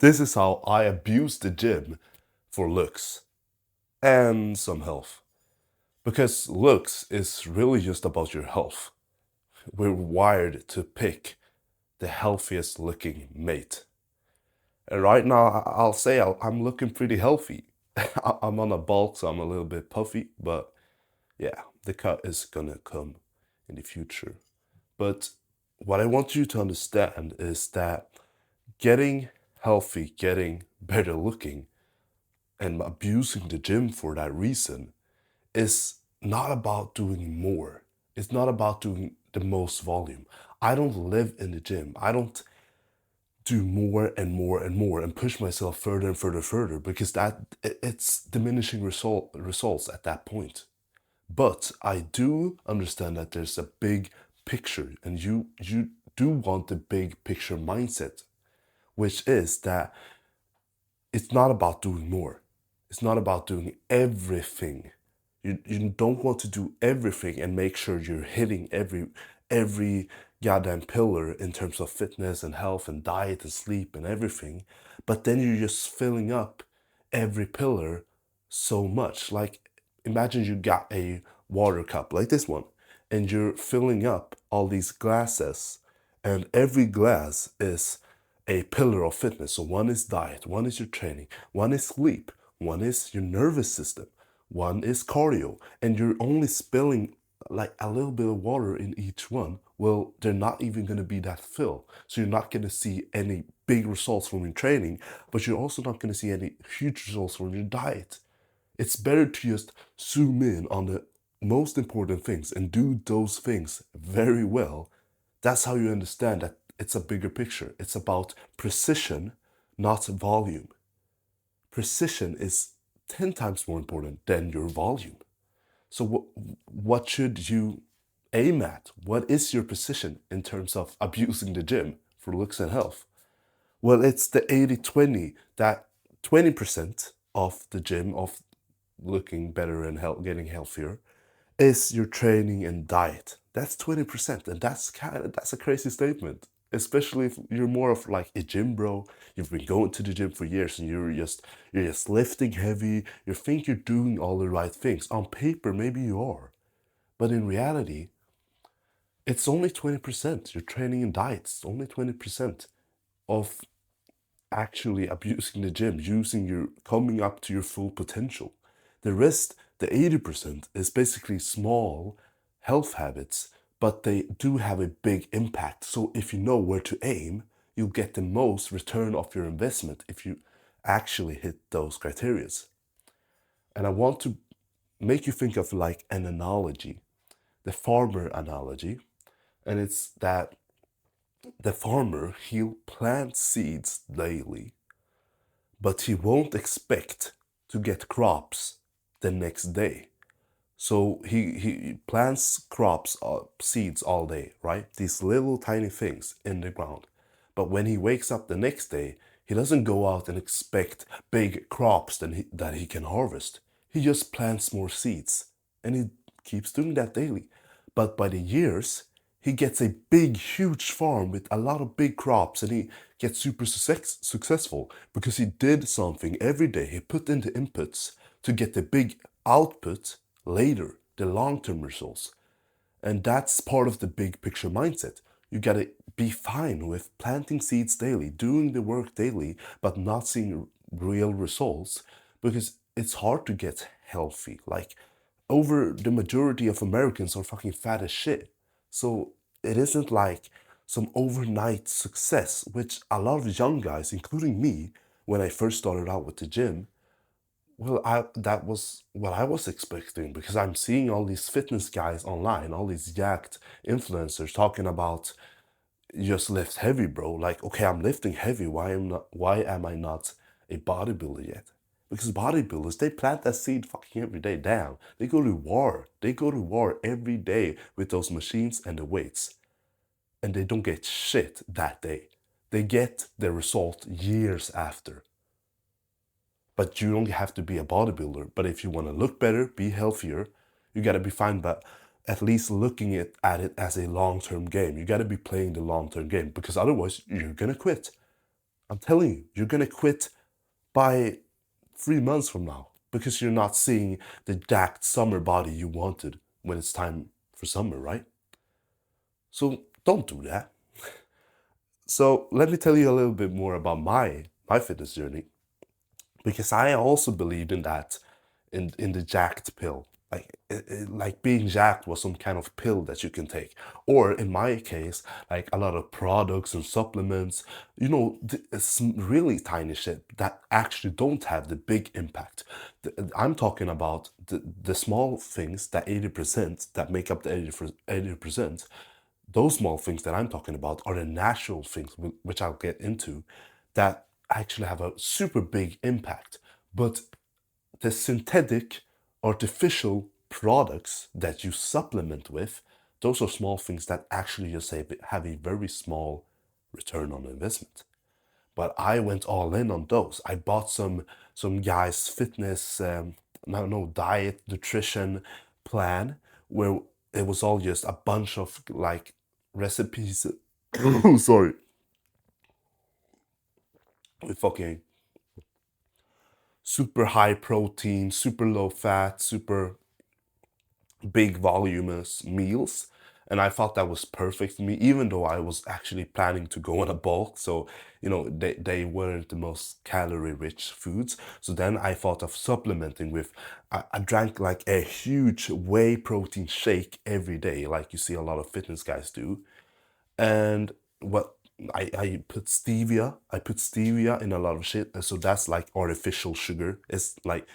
This is how I abuse the gym for looks and some health. Because looks is really just about your health. We're wired to pick the healthiest looking mate. And right now, I'll say I'm looking pretty healthy. I'm on a bulk, so I'm a little bit puffy, but yeah, the cut is gonna come in the future. But what I want you to understand is that getting healthy, getting better looking, and abusing the gym for that reason is not about doing more. It's not about doing the most volume. I don't live in the gym. I don't do more and more and more and push myself further and further because it's diminishing results at that point. But I do understand that there's a big picture, and you do want the big picture mindset, which is that it's not about doing more. It's not about doing everything. You don't want to do everything and make sure you're hitting every goddamn pillar in terms of fitness and health and diet and sleep and everything. But then you're just filling up every pillar so much. Like imagine you got a water cup like this one, and you're filling up all these glasses, and every glass is a pillar of fitness. So one is diet, one is your training, one is sleep, one is your nervous system, one is cardio, and you're only spilling like a little bit of water in each one. Well, they're not even going to be that full. So you're not going to see any big results from your training, but you're also not going to see any huge results from your diet. It's better to just zoom in on the most important things and do those things very well. That's how you understand that it's a bigger picture. It's about precision, not volume. Precision is 10 times more important than your volume. So, what should you aim at? What is your precision in terms of abusing the gym for looks and health? Well, it's the 80-20, that 20% of the gym, of looking better and getting healthier, is your training and diet. That's 20%, and that's a crazy statement. Especially if you're more of like a gym bro, you've been going to the gym for years and you're just lifting heavy, you think you're doing all the right things. On paper, maybe you are. But in reality, it's only 20%. Your training and diet's only 20% of actually abusing the gym, using your coming up to your full potential. The rest, the 80%, is basically small health habits, but they do have a big impact. So if you know where to aim, you'll get the most return of your investment if you actually hit those criterias. And I want to make you think of like an analogy, the farmer analogy, and it's that the farmer, he'll plant seeds daily, but he won't expect to get crops the next day. So he plants crops, seeds all day, right? These little tiny things in the ground. But when he wakes up the next day, he doesn't go out and expect big crops that he can harvest. He just plants more seeds, and he keeps doing that daily. But by the years, he gets a big, huge farm with a lot of big crops, and he gets super successful because he did something every day. He put in the inputs to get the big output later, the long-term results. And that's part of the big picture mindset. You gotta be fine with planting seeds daily, doing the work daily, but not seeing real results because it's hard to get healthy. Like, over the majority of Americans are fucking fat as shit. So it isn't like some overnight success, which a lot of young guys, including me, when I first started out with the gym, well, that was what I was expecting because I'm seeing all these fitness guys online, all these jacked influencers talking about just lift heavy, bro. Like, okay, I'm lifting heavy. Why am I not a bodybuilder yet? Because bodybuilders, they plant that seed fucking every day. Damn. They go to war. They go to war every day with those machines and the weights. And they don't get shit that day. They get the result years after. But you don't have to be a bodybuilder. But if you want to look better, be healthier, you got to be fine. But at least looking at it as a long-term game. You got to be playing the long-term game because otherwise you're going to quit. I'm telling you, you're gonna quit by 3 months from now because you're not seeing the jacked summer body you wanted when it's time for summer, right? So don't do that. So let me tell you a little bit more about my fitness journey because I also believed in that, in the jacked pill. Like being jacked was some kind of pill that you can take, or in my case, like a lot of products and supplements. Some really tiny shit that actually don't have the big impact. I'm talking about the small things, that 80% that make up the 80%. Those small things that I'm talking about are the natural things, which I'll get into, that actually have a super big impact. But the synthetic, artificial products that you supplement with, those are small things that actually just have a very small return on investment. But I went all in on those. I bought some guy's fitness, no, diet nutrition plan, where it was all just a bunch of like recipes. Sorry, with fucking super high protein, super low fat, super big voluminous meals. And I thought that was perfect for me, even though I was actually planning to go on a bulk. So, they weren't the most calorie rich foods. So then I thought of supplementing with, I drank like a huge whey protein shake every day, like you see a lot of fitness guys do. And what I put stevia in a lot of shit, so that's like artificial sugar. It's like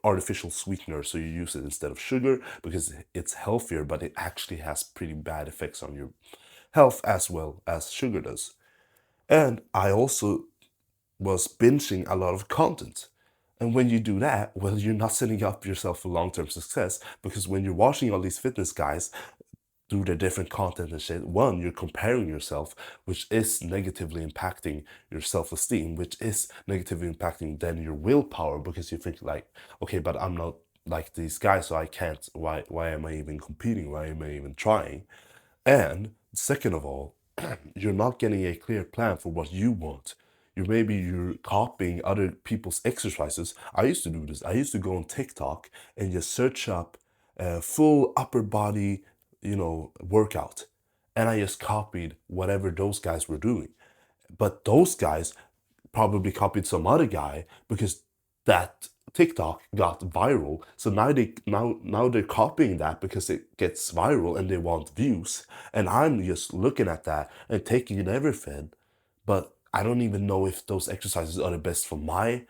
artificial sweetener, so you use it instead of sugar because it's healthier, but it actually has pretty bad effects on your health as well as sugar does. And I also was binging a lot of content. And when you do that, well, you're not setting up yourself for long-term success, because when you're watching all these fitness guys through their different content and shit, one, you're comparing yourself, which is negatively impacting your self-esteem, which is negatively impacting then your willpower, because you think like, okay, but I'm not like these guys, so I can't, why am I even competing? Why am I even trying? And second of all, you're not getting a clear plan for what you want. You're copying other people's exercises. I used to do this. I used to go on TikTok and just search up full upper body, workout. And I just copied whatever those guys were doing. But those guys probably copied some other guy because that TikTok got viral. So now they're copying that because it gets viral and they want views. And I'm just looking at that and taking in everything. But I don't even know if those exercises are the best for my,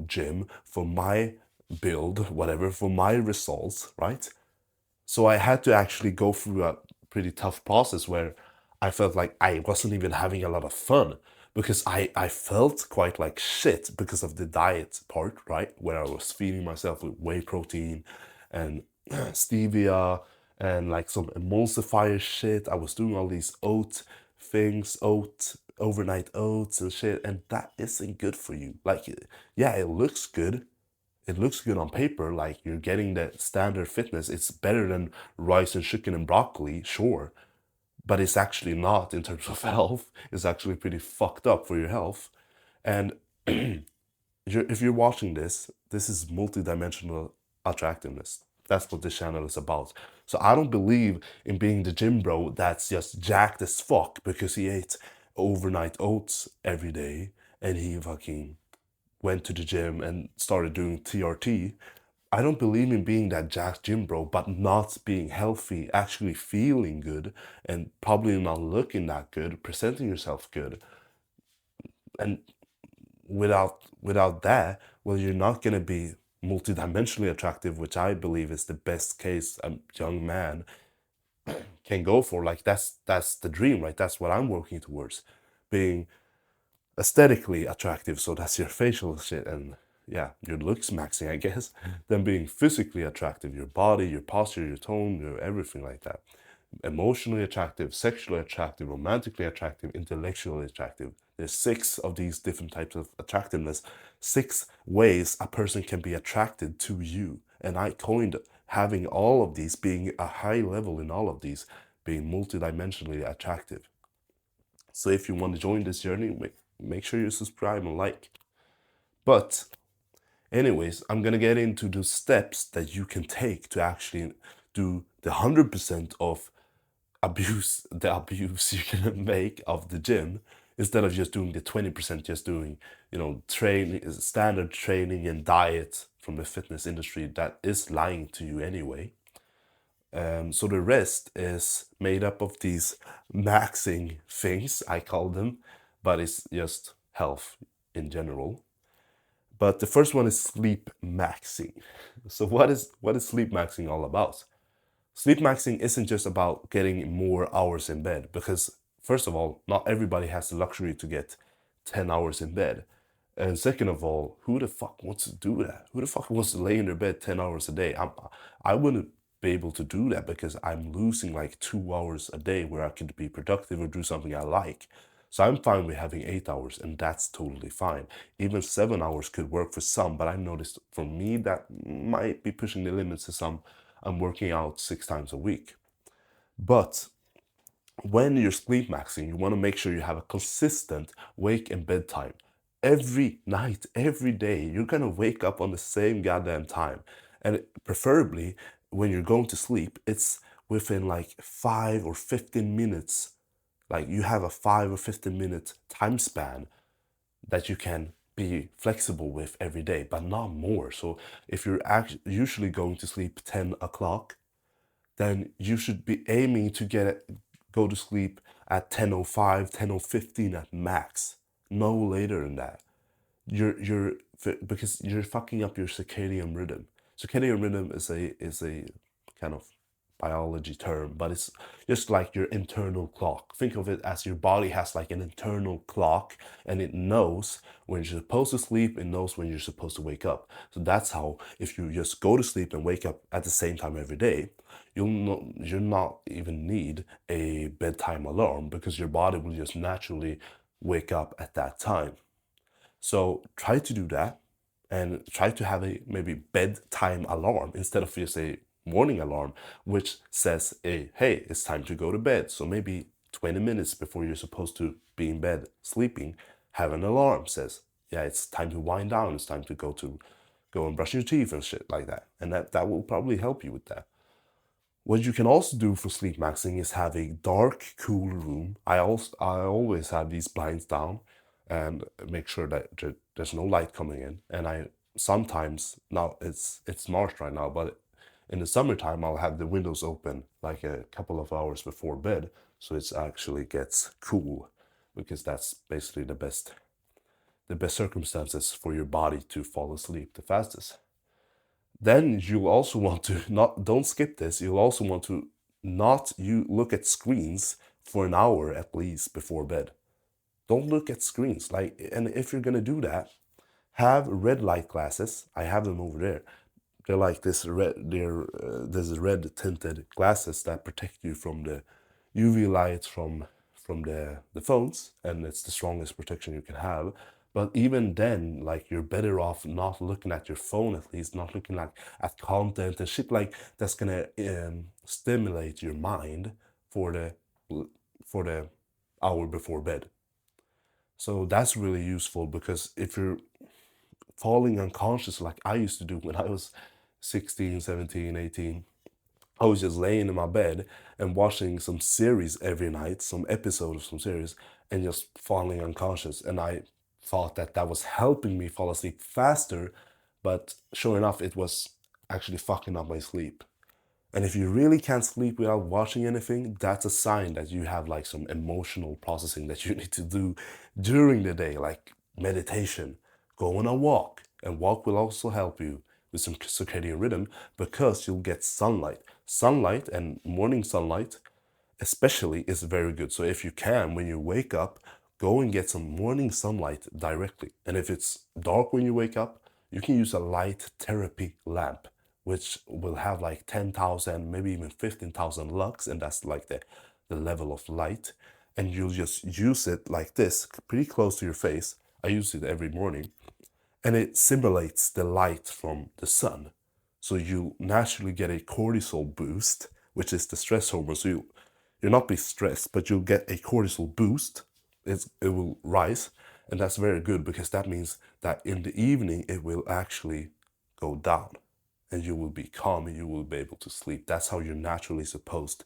gym, for my build, whatever, for my results, right? So I had to actually go through a pretty tough process where I felt like I wasn't even having a lot of fun, because I felt quite like shit because of the diet part, right? Where I was feeding myself with whey protein and stevia and like some emulsifier shit. I was doing all these overnight oats and shit, and that isn't good for you. Like, yeah, it looks good, on paper, like you're getting the standard fitness. It's better than rice and chicken and broccoli, sure, but it's actually not in terms of health. It's actually pretty fucked up for your health. And if you're watching this, this is multidimensional attractiveness. That's what this channel is about. So I don't believe in being the gym bro that's just jacked as fuck because he ate overnight oats every day and he fucking went to the gym and started doing TRT. I don't believe in being that jacked gym bro, but not being healthy, actually feeling good, and probably not looking that good, presenting yourself good. And without that, well, you're not gonna be multidimensionally attractive, which I believe is the best case a young man can go for. Like that's the dream, right? That's what I'm working towards, being aesthetically attractive. So that's your facial shit and yeah, your looks maxing, I guess. Then being physically attractive, your body, your posture, your tone, your everything like that. Emotionally attractive, sexually attractive, romantically attractive, intellectually attractive. There's 6 of these different types of attractiveness, 6 ways a person can be attracted to you. And I coined having all of these, being a high level in all of these, being multidimensionally attractive. So if you want to join this journey make sure you subscribe and like. But anyways, I'm gonna get into the steps that you can take to actually do the 100% of the abuse you can make of the gym, instead of just doing the 20%, just doing, training, standard training and diet from the fitness industry that is lying to you anyway. So the rest is made up of these maxing things, I call them, but it's just health in general. But the first one is sleep maxing. So what is sleep maxing all about? Sleep maxing isn't just about getting more hours in bed, because first of all, not everybody has the luxury to get 10 hours in bed. And second of all, who the fuck wants to do that? Who the fuck wants to lay in their bed 10 hours a day? I wouldn't be able to do that, because I'm losing like 2 hours a day where I could be productive or do something I like. So I'm fine with having 8 hours, and that's totally fine. Even 7 hours could work for some, but I noticed for me that might be pushing the limits to some. I'm working out 6 times a week. But when you're sleep maxing, you want to make sure you have a consistent wake and bedtime. Every night, every day, you're gonna wake up on the same goddamn time. And preferably, when you're going to sleep, it's within like 5 or 15 minutes. Like you have a 5 or 15 minute time span that you can be flexible with every day, but not more. So if you're usually going to sleep 10 o'clock, then you should be aiming to go to sleep at 10:05, 10:15 at max. No later than that. You're because you're fucking up your circadian rhythm. Circadian rhythm is a kind of biology term, but it's just like your internal clock. Think of it as your body has like an internal clock, and it knows when you're supposed to sleep, it knows when you're supposed to wake up. So that's how, if you just go to sleep and wake up at the same time every day, you'll not even need a bedtime alarm, because your body will just naturally wake up at that time. So try to do that, and try to have a maybe bedtime alarm instead of just a morning alarm, which says, hey, it's time to go to bed. So maybe 20 minutes before you're supposed to be in bed sleeping, have an alarm says, yeah, it's time to wind down. It's time to go and brush your teeth and shit like that. And that will probably help you with that. What you can also do for sleep maxing is have a dark, cool room. I always have these blinds down and make sure that there's no light coming in. And I sometimes, now it's March right now, but in the summertime I'll have the windows open like a couple of hours before bed, so it actually gets cool, because that's basically the best circumstances for your body to fall asleep the fastest. Then you also want to don't skip this. You'll also want to not you look at screens for an hour at least before bed. Don't look at screens. And if you're gonna do that, have red light glasses. I have them over there. They're like this red. There's red tinted glasses that protect you from the UV light from the phones, and it's the strongest protection you can have. But even then, like, you're better off not looking at your phone, at least not looking at content and shit like that's gonna stimulate your mind for the hour before bed. So that's really useful, because if you're falling unconscious like I used to do when I was 16, 17, 18, I was just laying in my bed and watching some series every night, some episode of some series, and just falling unconscious. And I thought that that was helping me fall asleep faster, but sure enough, it was actually fucking up my sleep. And if you really can't sleep without watching anything, that's a sign that you have like some emotional processing that you need to do during the day, like meditation, go on a walk. And walk will also help you with some circadian rhythm, because you'll get sunlight. Sunlight, and morning sunlight especially, is very good. So if you can, when you wake up, go and get some morning sunlight directly. And if it's dark when you wake up, you can use a light therapy lamp, which will have like 10,000, maybe even 15,000 lux, and that's like the level of light. And you'll just use it like this, pretty close to your face. I use it every morning, and it simulates the light from the sun. So you naturally get a cortisol boost, which is the stress hormone. So you'll not be stressed, but you'll get a cortisol boost. It will rise, And that's very good because that means that in the evening it will actually go down and you will be calm and you will be able to sleep. That's how you're naturally supposed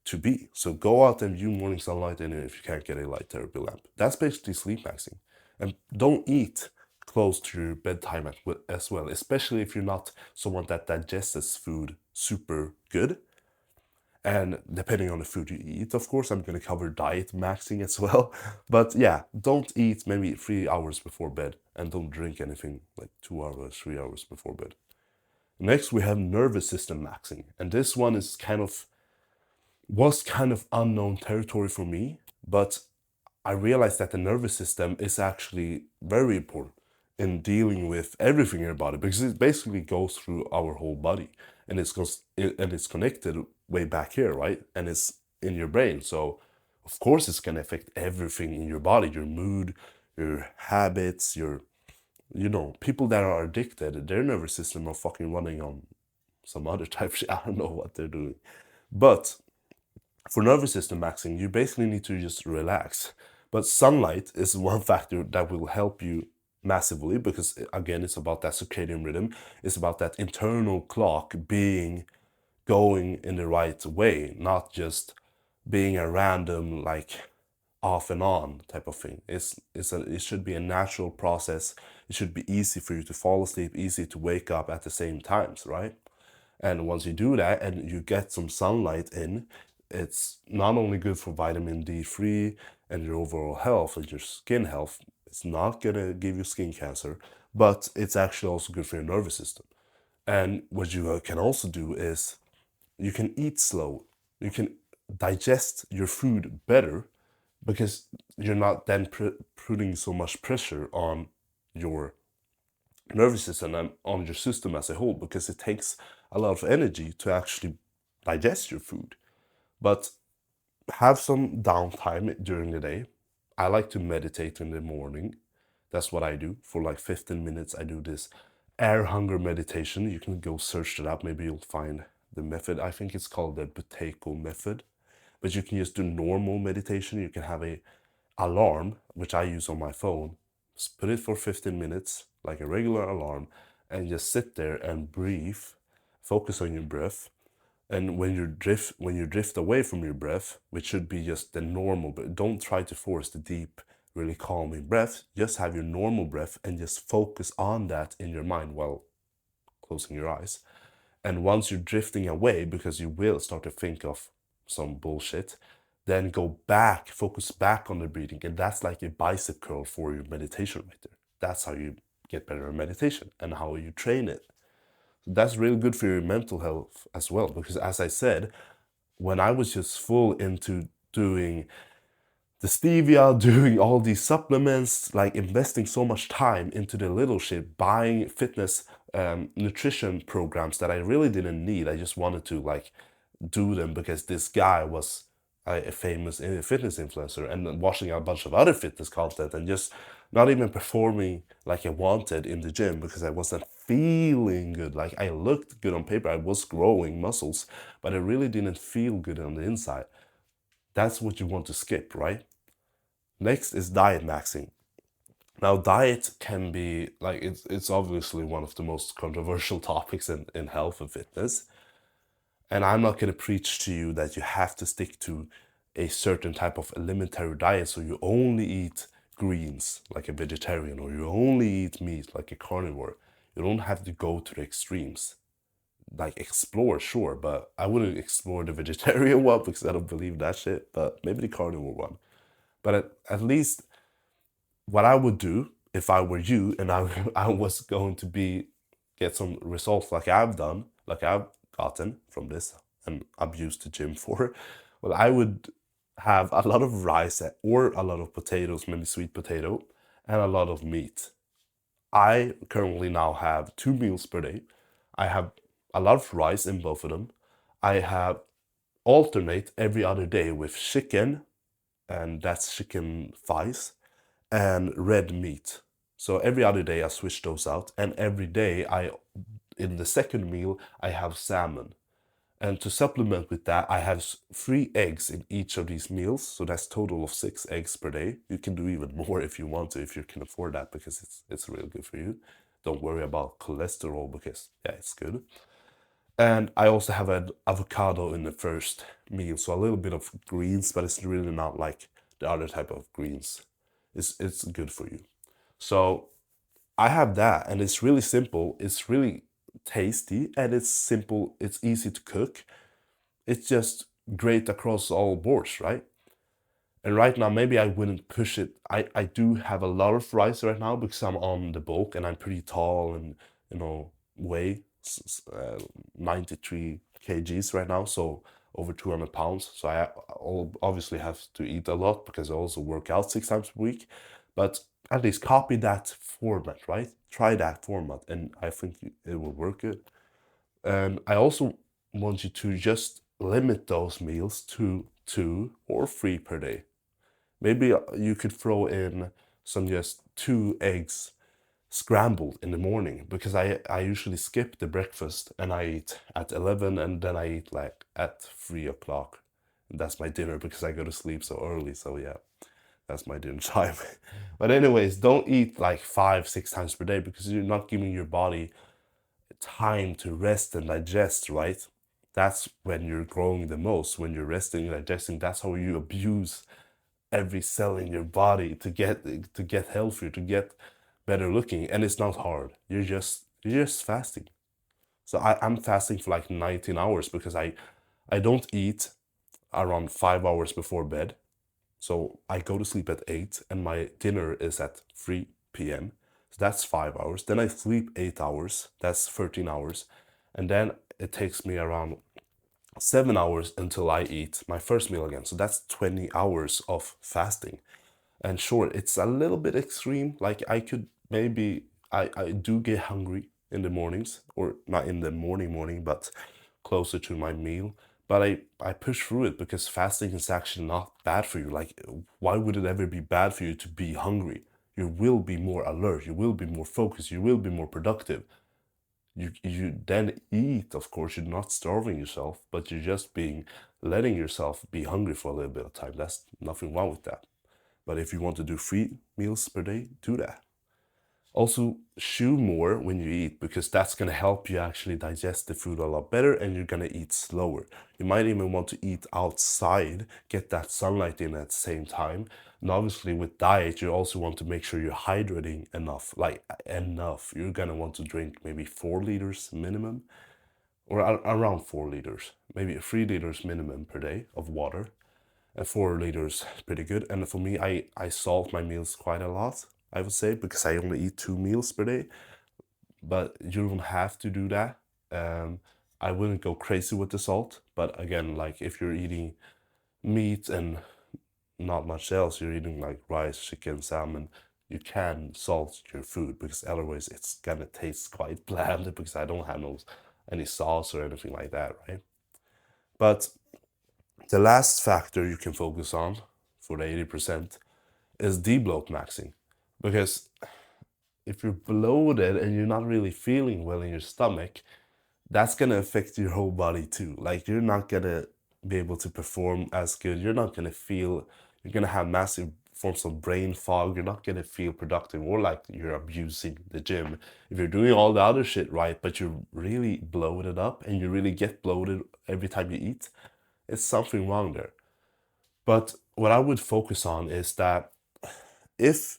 to be. So go out and view morning sunlight, and if you can't get a light therapy lamp. That's basically sleep maxing. And don't eat close to your bedtime as well, especially if you're not someone that digests food super good. And depending on the food you eat, of course, I'm going to cover diet maxing as well. But yeah, don't eat maybe 3 hours before bed, and don't drink anything like 2 hours, 3 hours before bed. Next, we have nervous system maxing. And this one is was kind of unknown territory for me, but I realized that the nervous system is actually very important in dealing with everything in your body, because it basically goes through our whole body, and it's connected way back here, right? And it's in your brain. So of course it's gonna affect everything in your body, your mood, your habits, your people that are addicted, their nervous system are fucking running on some other type shit. I don't know what they're doing. But for nervous system maxing, you basically need to just relax. But sunlight is one factor that will help you massively, because again, it's about that circadian rhythm. It's about that internal clock going in the right way, not just being a random like off and on type of thing. It should be a natural process. It should be easy for you to fall asleep, easy to wake up at the same times, right? And once you do that and you get some sunlight in, it's not only good for vitamin D3 and your overall health and your skin health. It's not gonna give you skin cancer, but it's actually also good for your nervous system. And what you can also do is you can eat slow. You can digest your food better, because you're not then putting so much pressure on your nervous system and on your system as a whole, because it takes a lot of energy to actually digest your food. But have some downtime during the day. I like to meditate in the morning. That's what I do. For like 15 minutes, I do this air hunger meditation. You can go search it up. Maybe you'll find the method. I think it's called the Buteyko method. But you can just do normal meditation. You can have a alarm, which I use on my phone. Just put it for 15 minutes, like a regular alarm, and just sit there and breathe. Focus on your breath. And when you drift away from your breath, which should be just the normal, but don't try to force the deep, really calming breath. Just have your normal breath and just focus on that in your mind while closing your eyes. And once you're drifting away, because you will start to think of some bullshit, then go back, focus back on the breathing. And that's like a bicep curl for your meditation right there. That's how you get better at meditation and how you train it. That's really good for your mental health as well, because as I said, when I was just full into doing the stevia, doing all these supplements, like investing so much time into the little shit, buying fitness nutrition programs that I really didn't need. I just wanted to like do them because this guy was a famous fitness influencer, and watching a bunch of other fitness content and just not even performing like I wanted in the gym because I wasn't feeling good. Like I looked good on paper, I was growing muscles, but I really didn't feel good on the inside. That's what you want to skip, right? Next is diet maxing. Now, diet can be like it's obviously one of the most controversial topics in health and fitness. And I'm not going to preach to you that you have to stick to a certain type of elementary diet. So you only eat greens like a vegetarian, or you only eat meat like a carnivore. You don't have to go to the extremes. Like explore, sure, but I wouldn't explore the vegetarian one because I don't believe that shit, but maybe the carnivore one. But at least what I would do if I were you and I was going to get some results like I've done, like I've gotten from this and I've used the gym for, well, I would have a lot of rice or a lot of potatoes, maybe sweet potato, and a lot of meat. I currently now have 2 meals per day. I have a lot of rice in both of them. I have alternate every other day with chicken, and that's chicken thighs, and red meat. So every other day I switch those out, and every day in the second meal I have salmon. And to supplement with that, I have 3 eggs in each of these meals. So that's total of 6 eggs per day. You can do even more if you want to, if you can afford that, because it's really good for you. Don't worry about cholesterol because yeah, it's good. And I also have an avocado in the first meal. So a little bit of greens, but it's really not like the other type of greens. It's good for you. So I have that, and it's really simple. It's really tasty, and it's simple. It's easy to cook. It's just great across all boards, right? And right now, maybe I wouldn't push it. I do have a lot of rice right now because I'm on the bulk and I'm pretty tall and, weigh 93 kgs right now, so over 200 pounds. So I'll obviously have to eat a lot because I also work out 6 times per week. But at least copy that format, right? Try that format, and I think it will work good. And I also want you to just limit those meals to 2 or 3 per day. Maybe you could throw in some just 2 eggs scrambled in the morning, because I usually skip the breakfast and I eat at 11 and then I eat like at 3 o'clock. That's my dinner because I go to sleep so early. So yeah, that's my dinner time. But anyways, don't eat like 5, 6 times per day because you're not giving your body time to rest and digest, right? That's when you're growing the most, when you're resting and digesting. That's how you abuse every cell in your body to get healthier, to get better looking. And it's not hard. You're just fasting. So I'm fasting for like 19 hours because I don't eat around 5 hours before bed. So I go to sleep at 8 and my dinner is at 3 p.m. So that's 5 hours. Then I sleep 8 hours. That's 13 hours. And then it takes me around 7 hours until I eat my first meal again. So that's 20 hours of fasting. And sure, it's a little bit extreme. Like I could maybe, I do get hungry in the mornings, or not in the morning, but closer to my meal. But I push through it because fasting is actually not bad for you. Like, why would it ever be bad for you to be hungry? You will be more alert, you will be more focused, you will be more productive. You then eat, of course, you're not starving yourself, but you're just letting yourself be hungry for a little bit of time. That's nothing wrong with that. But if you want to do 3 meals per day, do that. Also, chew more when you eat because that's going to help you actually digest the food a lot better, and you're going to eat slower. You might even want to eat outside, get that sunlight in at the same time. And obviously, with diet, you also want to make sure you're hydrating enough, like enough. You're going to want to drink maybe 4 liters minimum, or around 4 liters, maybe 3 liters minimum per day of water. And 4 liters is pretty good. And for me, I salt my meals quite a lot, I would say, because I only eat 2 meals per day. But you don't have to do that. I wouldn't go crazy with the salt. But again, like if you're eating meat and not much else, you're eating like rice, chicken, salmon, you can salt your food because otherwise it's gonna taste quite bland because I don't have any sauce or anything like that, right? But the last factor you can focus on for the 80% is debloat maxing. Because if you're bloated and you're not really feeling well in your stomach, that's gonna affect your whole body too. Like you're not gonna be able to perform as good. You're not gonna feel, you're gonna have massive forms of brain fog. You're not gonna feel productive, or like you're abusing the gym. If you're doing all the other shit right, but you're really bloated up and you really get bloated every time you eat, it's something wrong there. But what I would focus on is that if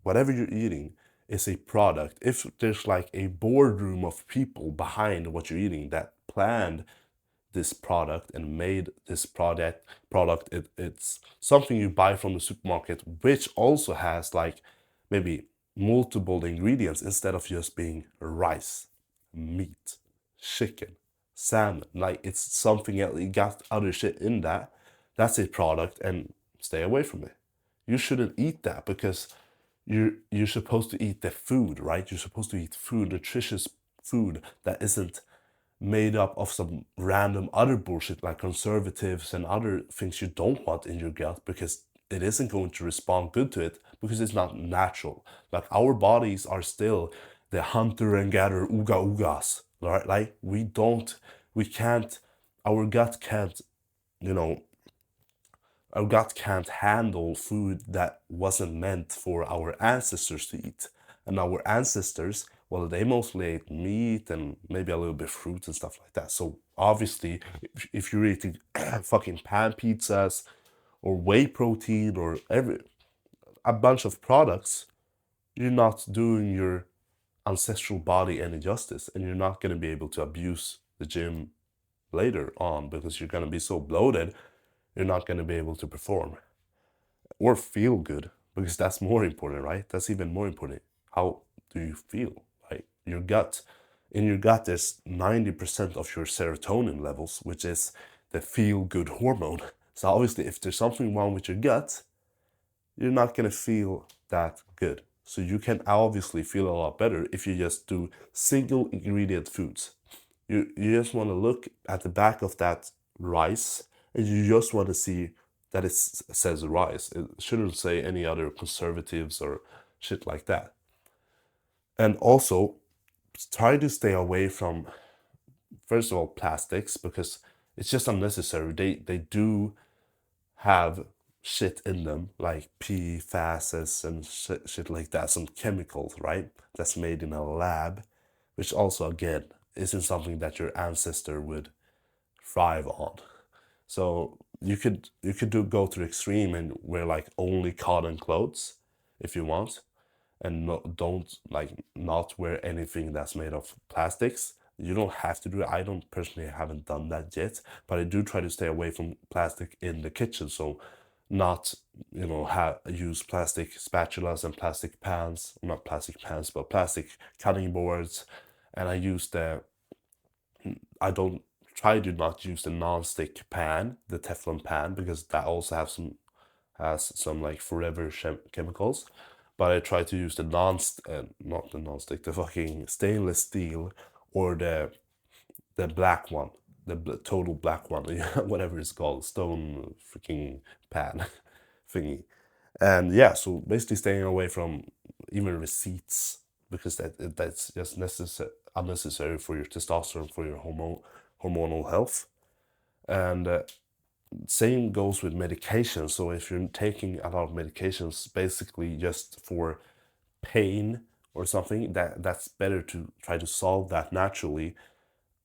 whatever you're eating is a product, if there's like a boardroom of people behind what you're eating that planned this product and made this product, it's something you buy from the supermarket, which also has like maybe multiple ingredients instead of just being rice, meat, chicken, salmon. Like it's something else. You got other shit in that. That's a product, and stay away from it. You shouldn't eat that because you're supposed to eat the food, right? You're supposed to eat food, nutritious food that isn't made up of some random other bullshit like conservatives and other things you don't want in your gut, because it isn't going to respond good to it because it's not natural. Like our bodies are still the hunter and gatherer ooga oogas, right? Like we can't our gut can't, you know, our gut can't handle food that wasn't meant for our ancestors to eat. And our ancestors, well, they mostly ate meat and maybe a little bit fruit and stuff like that. So obviously, if you're eating fucking pan pizzas or whey protein or a bunch of products, you're not doing your ancestral body any justice, and you're not going to be able to abuse the gym later on because you're going to be so bloated, you're not going to be able to perform or feel good, because that's more important, right? That's even more important. How do you feel? Right? Your gut. In your gut, there's 90% of your serotonin levels, which is the feel good hormone. So obviously, if there's something wrong with your gut, you're not going to feel that good. So you can obviously feel a lot better if you just do single ingredient foods. You just want to look at the back of that rice, and you just want to see that it says rice. It shouldn't say any other conservatives or shit like that. And also, try to stay away from, first of all, plastics, because it's just unnecessary. They do have shit in them, like PFASs and shit like that, some chemicals, right? That's made in a lab, which also, again, isn't something that your ancestor would thrive on. So you could go to the extreme and wear like only cotton clothes if you want, and don't like not wear anything that's made of plastics. You don't have to do it. I don't personally haven't done that yet, but I do try to stay away from plastic in the kitchen. So not, use plastic spatulas and plastic pans, not plastic pans, but plastic cutting boards. And I don't try to not use the non-stick pan, the Teflon pan, because that also has some like forever chemicals. But I try to use the not the non-stick, the fucking stainless steel, or the black one, the total black one, whatever it's called, stone freaking pan thingy. And yeah, so basically staying away from even receipts, because that's just unnecessary for your testosterone, for your hormonal health. And same goes with medication. So if you're taking a lot of medications, basically just for pain or something, that's better to try to solve that naturally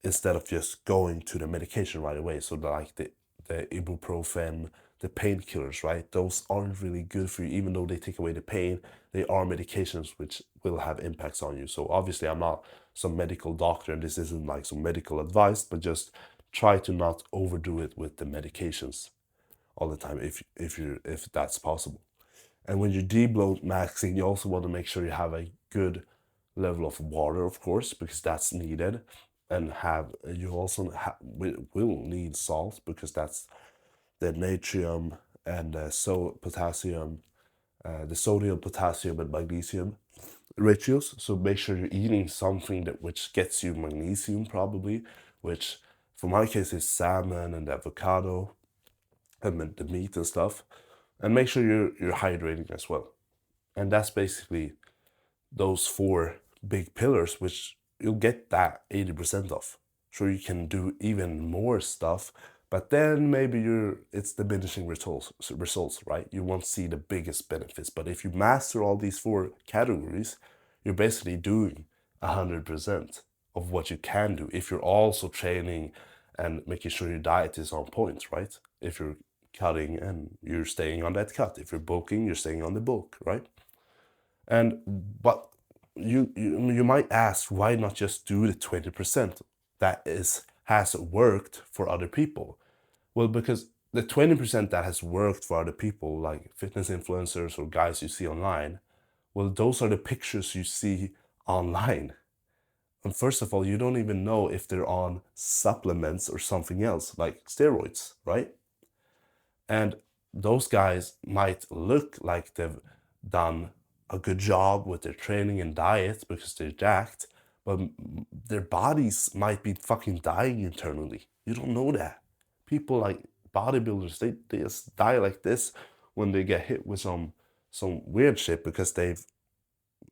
instead of just going to the medication right away. So like the ibuprofen, the painkillers, right? Those aren't really good for you, even though they take away the pain. They are medications which will have impacts on you. So obviously, I'm not some medical doctor, and this isn't like some medical advice, but just try to not overdo it with the medications all the time if that's possible. And when you're debloat maxing, you also want to make sure you have a good level of water, of course, because that's needed. And you also will need salt, because that's the natrium and potassium, the sodium, potassium, and magnesium ratios. So make sure you're eating something that which gets you magnesium, probably, which for my case is salmon and avocado and the meat and stuff. And make sure you're hydrating as well. And that's basically those four big pillars, which you'll get that 80% of. Sure, you can do even more stuff, but then maybe it's diminishing results, right? You won't see the biggest benefits. But if you master all these four categories, you're basically doing 100% of what you can do if you're also training and making sure your diet is on point, right? If you're cutting and you're staying on that cut. If you're bulking, you're staying on the bulk, right? And but you might ask, why not just do the 20% that has worked for other people? Well, because the 20% that has worked for other people, like fitness influencers or guys you see online, well, those are the pictures you see online. And first of all, you don't even know if they're on supplements or something else, like steroids, right? And those guys might look like they've done a good job with their training and diet because they're jacked, but their bodies might be fucking dying internally. You don't know that. People like bodybuilders, they just die like this when they get hit with some weird shit because they've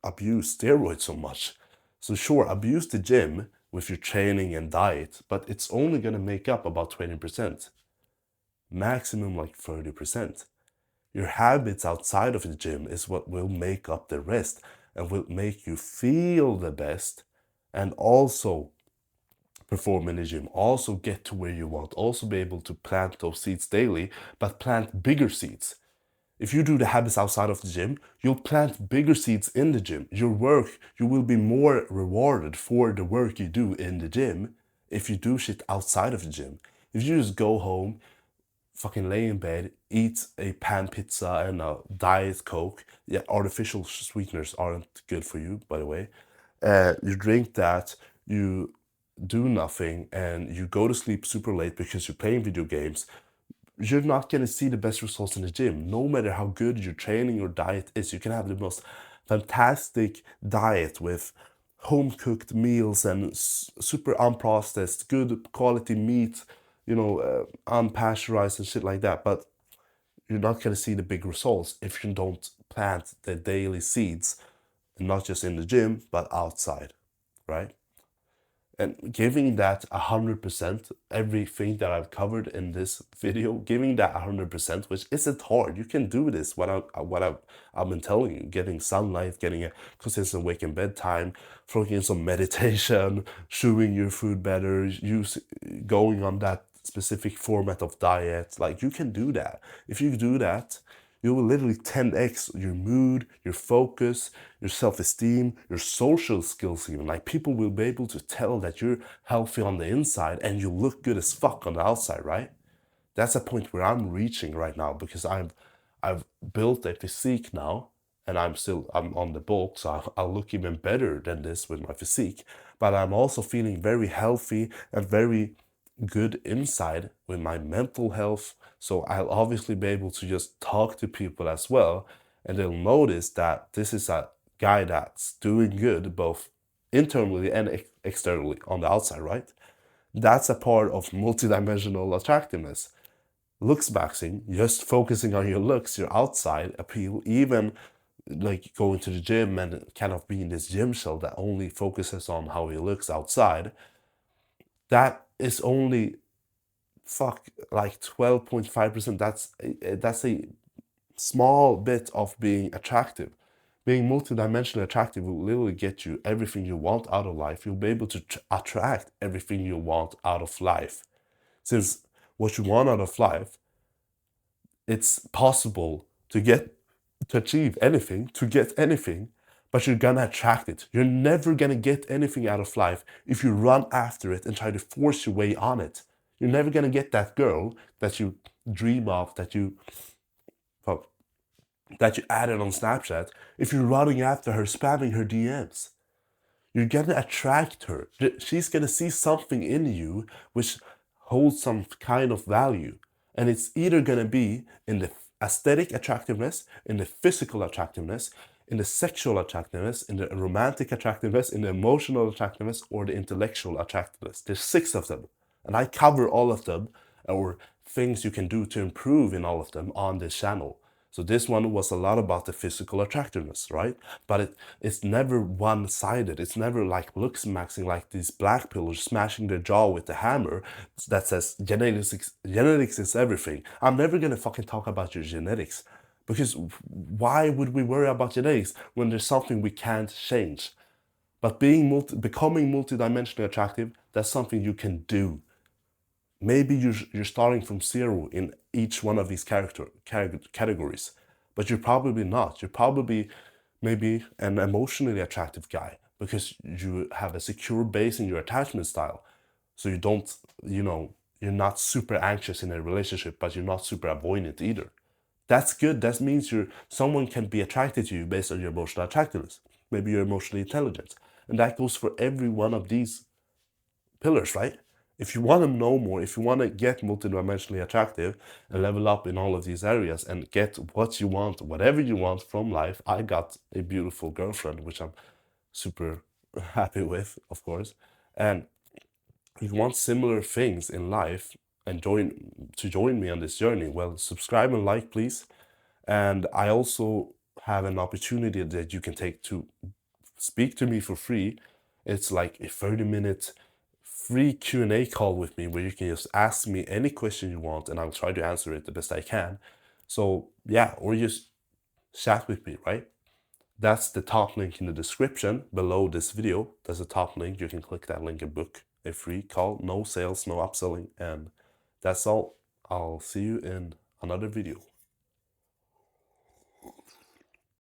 abused steroids so much. So sure, abuse the gym, with your training and diet, but it's only gonna make up about 20%, maximum like 30%. Your habits outside of the gym is what will make up the rest and will make you feel the best and also perform in the gym, also get to where you want, also be able to plant those seeds daily, but plant bigger seeds. If you do the habits outside of the gym, you'll plant bigger seeds in the gym. Your work, you will be more rewarded for the work you do in the gym if you do shit outside of the gym. If you just go home, fucking lay in bed, eat a pan pizza and a diet coke. Yeah, artificial sweeteners aren't good for you, by the way. You drink that, you do nothing, and you go to sleep super late because you're playing video games. You're not gonna see the best results in the gym. No matter how good your training or diet is, you can have the most fantastic diet with home cooked meals and super unprocessed, good quality meat, unpasteurized and shit like that. But you're not going to see the big results if you don't plant the daily seeds, not just in the gym, but outside, right? And giving that 100%, everything that I've covered in this video, giving that 100%, which isn't hard. You can do this, I've been telling you, getting sunlight, getting a consistent wake and bedtime, throwing in some meditation, chewing your food better, going on that specific format of diet. Like, you can do that. If you do that, you will literally 10x your mood, your focus, your self-esteem, your social skills even. Like, people will be able to tell that you're healthy on the inside and you look good as fuck on the outside, right? That's a point where I'm reaching right now because I've built a physique now, and I'm on the bulk, so I'll look even better than this with my physique. But I'm also feeling very healthy and very good inside with my mental health. So I'll obviously be able to just talk to people as well, and they'll notice that this is a guy that's doing good both internally and externally on the outside, right? That's a part of multidimensional attractiveness. Looksmaxing, just focusing on your looks, your outside appeal, even like going to the gym and kind of being this gym shell that only focuses on how he looks outside, that is only like 12.5%. That's a small bit of being attractive. Being multidimensionally attractive will literally get you everything you want out of life. You'll be able to attract everything you want out of life. Since what you want out of life, it's possible to achieve anything, to get anything, but you're gonna attract it. You're never gonna get anything out of life if you run after it and try to force your way on it. You're never gonna get that girl that you dream of, that you added on Snapchat, if you're running after her, spamming her DMs. You're gonna attract her. She's gonna see something in you which holds some kind of value. And it's either gonna be in the aesthetic attractiveness, in the physical attractiveness, in the sexual attractiveness, in the romantic attractiveness, in the emotional attractiveness, or the intellectual attractiveness. There's 6 of them. And I cover all of them, or things you can do to improve in all of them on this channel. So this one was a lot about the physical attractiveness, right? But it's never one-sided. It's never like Looksmaxing, like these black pillars smashing their jaw with the hammer that says genetics is everything. I'm never gonna fucking talk about your genetics, because why would we worry about genetics when there's something we can't change? But becoming multidimensionally attractive, that's something you can do. Maybe you're starting from 0 in each one of these categories, but you're probably not. You're probably maybe an emotionally attractive guy because you have a secure base in your attachment style. So you don't, you're not super anxious in a relationship, but you're not super avoidant either. That's good. That means someone can be attracted to you based on your emotional attractiveness. Maybe you're emotionally intelligent. And that goes for every one of these pillars, right? If you want to know more, if you want to get multidimensionally attractive and level up in all of these areas and get what you want, whatever you want from life, I got a beautiful girlfriend, which I'm super happy with, of course. And if you want similar things in life and join me on this journey, well, subscribe and like, please. And I also have an opportunity that you can take to speak to me for free. It's like a 30-minute free Q&A call with me where you can just ask me any question you want and I'll try to answer it the best I can. So yeah, or just chat with me, right? That's the top link in the description below this video. There's a top link. You can click that link and book a free call. No sales, no upselling. And that's all. I'll see you in another video.